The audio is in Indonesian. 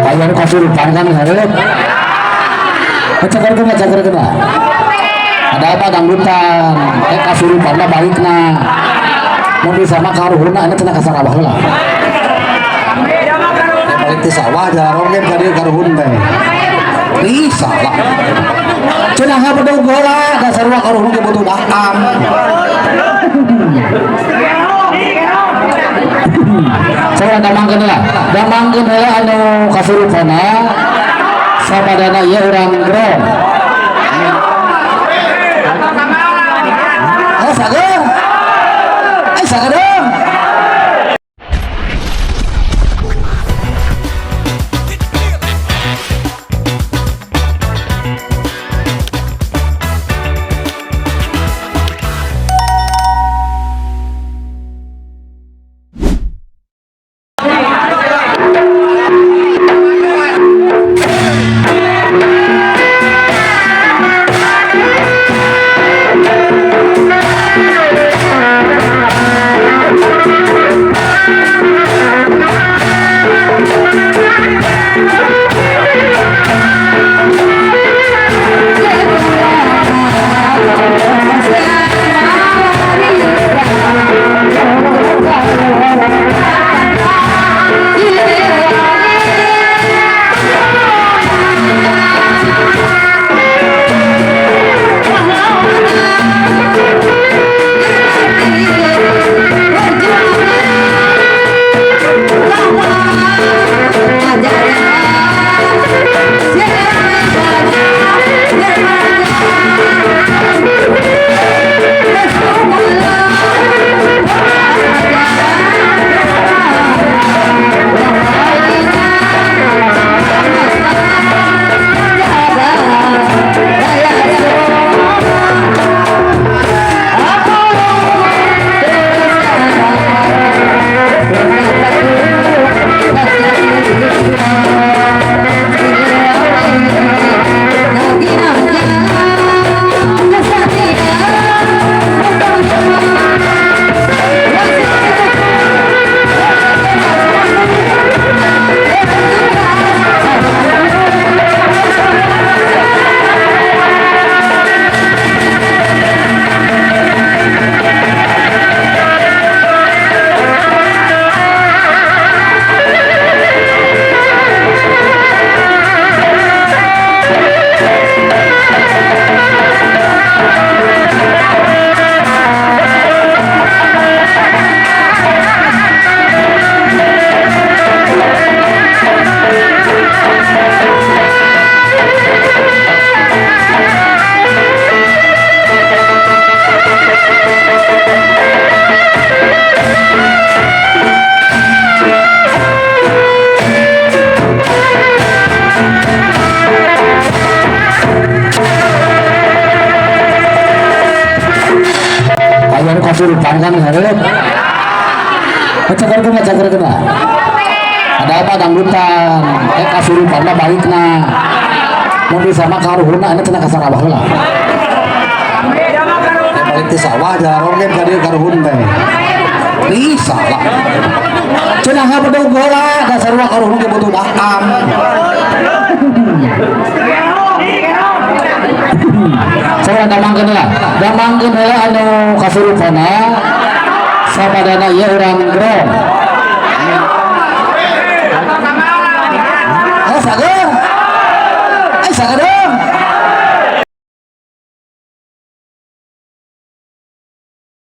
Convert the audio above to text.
Ayo kasurupan kan hareup. Ceker kena. Ada apa dangdutan? Kasurupan mah balikna. Mun sama karuhuna anu cenah ka Sarawak heula. Balik ti sawah jarong ge ka dieu karuhun teh. Bisa lah. Cenah habedog heula da sarua karuhun ge butuh dakam. Saya damangkeun heula anu kasurupana sapadana ieu urang grong. Sageung. Sageung. Kasurupan kan hareup. Ceker kena. Ada apa dangdutan? Kasurupan mah balikna. Mun sama karuhuna anu cenah ka Sarawak heula. Balik ti sawah jarong ge ka dieu karuhun teh. Bisa lah. Cenah habedog heula da sarua karuhun ge butuh dakam. Saya damangkeun heula anu kasurupana sapadana ieu urang grong.